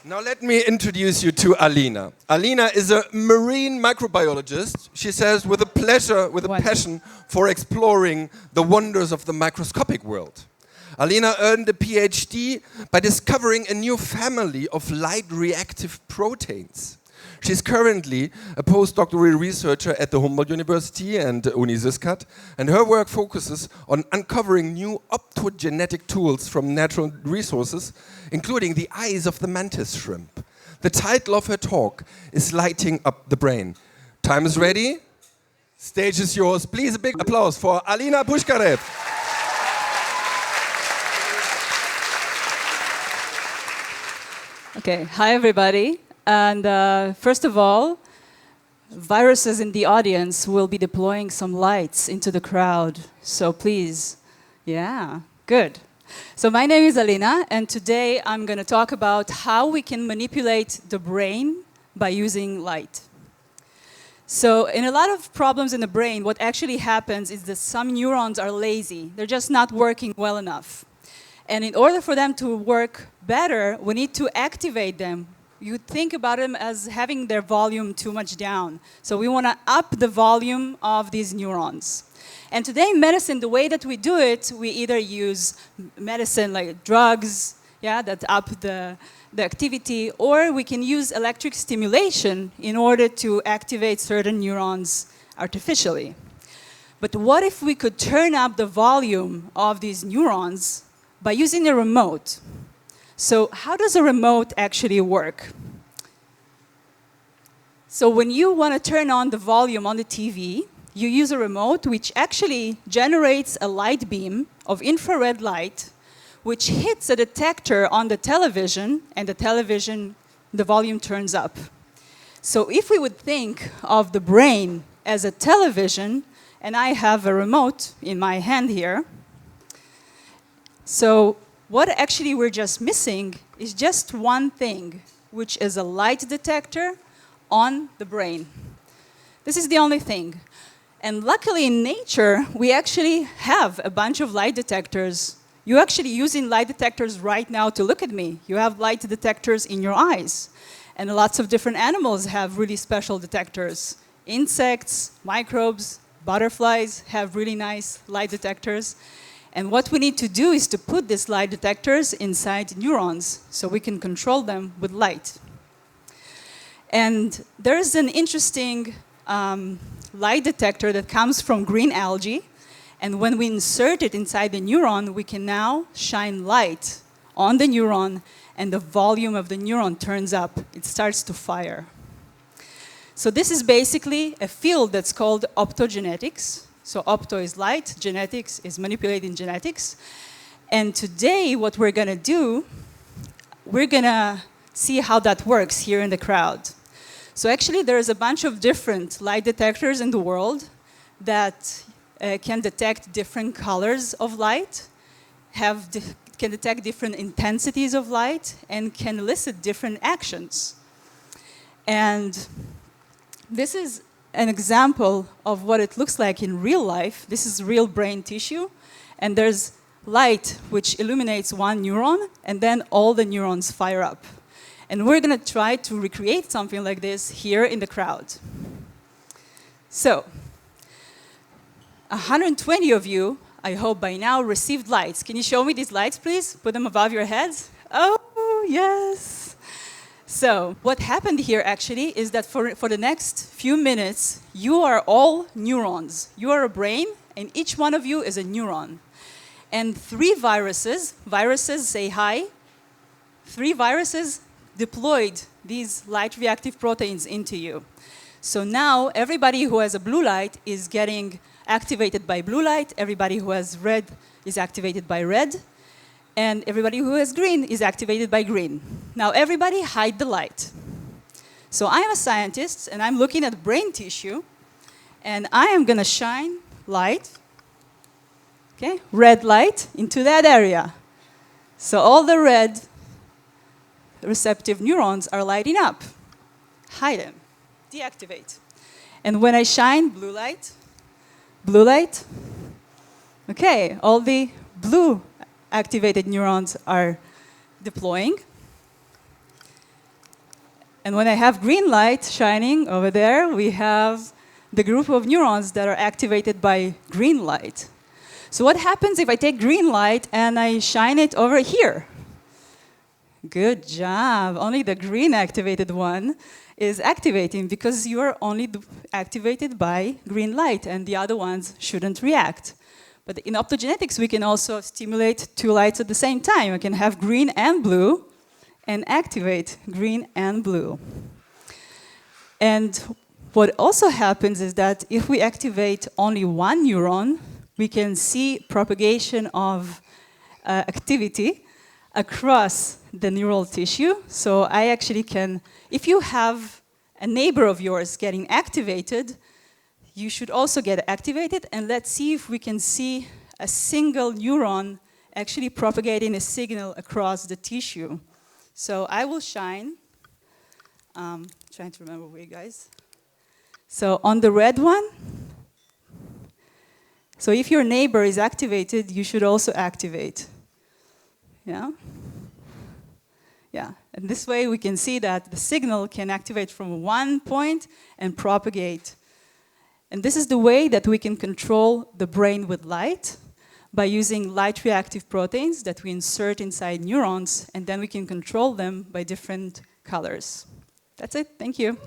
Now let me introduce you to Alina. Alina is a marine microbiologist. She says with a pleasure, with a passion for exploring the wonders of the microscopic world. Alina earned a PhD by discovering a new family of light-reactive proteins. She's currently a postdoctoral researcher at the Humboldt University and Uni Syscat, and her work focuses on uncovering new optogenetic tools from natural resources, including the eyes of the mantis shrimp. The title of her talk is Lighting Up the Brain. Time is ready. Stage is yours. Please a big applause for Alina Pushkarev. Okay, hi everybody. And first of all, viruses in the audience will be deploying some lights into the crowd. So please, yeah, good. So my name is Alina, and today I'm going to talk about how we can manipulate the brain by using light. So in a lot of problems in the brain, what actually happens is that some neurons are lazy. They're just not working well enough. And in order for them to work better, we need to activate them. You think about them as having their volume too much down. So we want to up the volume of these neurons. And today in medicine, the way that we do it, we either use medicine like drugs, that up the activity, or we can use electric stimulation in order to activate certain neurons artificially. But what if we could turn up the volume of these neurons by using a remote? So how does a remote actually work? So when you want to turn on the volume on the TV, you use a remote which actually generates a light beam of infrared light which hits a detector on the television, and the volume turns up. So if we would think of the brain as a television, and I have a remote in my hand here, so what actually we're just missing is just one thing, which is a light detector on the brain. This is the only thing. And luckily in nature, we actually have a bunch of light detectors. You're actually using light detectors right now to look at me. You have light detectors in your eyes. And lots of different animals have really special detectors. Insects, microbes, butterflies have really nice light detectors. And what we need to do is to put these light detectors inside neurons so we can control them with light. And there's an interesting light detector that comes from green algae. And when we insert it inside the neuron, we can now shine light on the neuron, and the volume of the neuron turns up. It starts to fire. So this is basically a field that's called optogenetics. So opto is light, genetics is manipulating genetics. And today what we're going to do, we're going to see how that works here in the crowd. So actually there's a bunch of different light detectors in the world that can detect different colors of light, can detect different intensities of light, and can elicit different actions. And this is an example of what it looks like in real life. This is real brain tissue, and there's light which illuminates one neuron, and then all the neurons fire up. And we're going to try to recreate something like this here in the crowd. So, 120 of you, I hope by now, received lights. Can you show me these lights, please? Put them above your heads. Oh, yes. So what happened here actually is that for the next few minutes, you are all neurons. You are a brain, and each one of you is a neuron. And 3 viruses say hi, 3 viruses deployed these light-reactive proteins into you. So now everybody who has a blue light is getting activated by blue light, everybody who has red is activated by red, and everybody who has green is activated by green. Now everybody hide the light. So I'm a scientist, and I'm looking at brain tissue, and I am going to shine light, okay, red light, into that area. So all the red receptive neurons are lighting up. Hide them, deactivate. And when I shine blue light, okay, all the blue activated neurons are deploying. And when I have green light shining over there, we have the group of neurons that are activated by green light. So what happens if I take green light and I shine it over here? Good job. Only the green activated one is activating because you are only activated by green light and the other ones shouldn't react. But in optogenetics, we can also stimulate two lights at the same time. I can have green and blue and activate green and blue. And what also happens is that if we activate only one neuron, we can see propagation of activity across the neural tissue. So I actually can, if you have a neighbor of yours getting activated, you should also get activated, and let's see if we can see a single neuron actually propagating a signal across the tissue. So I will shine, trying to remember where, guys. So on the red one, so if your neighbor is activated, you should also activate. Yeah? Yeah, and this way we can see that the signal can activate from one point and propagate. And this is the way that we can control the brain with light by using light-reactive proteins that we insert inside neurons, and then we can control them by different colors. That's it, thank you.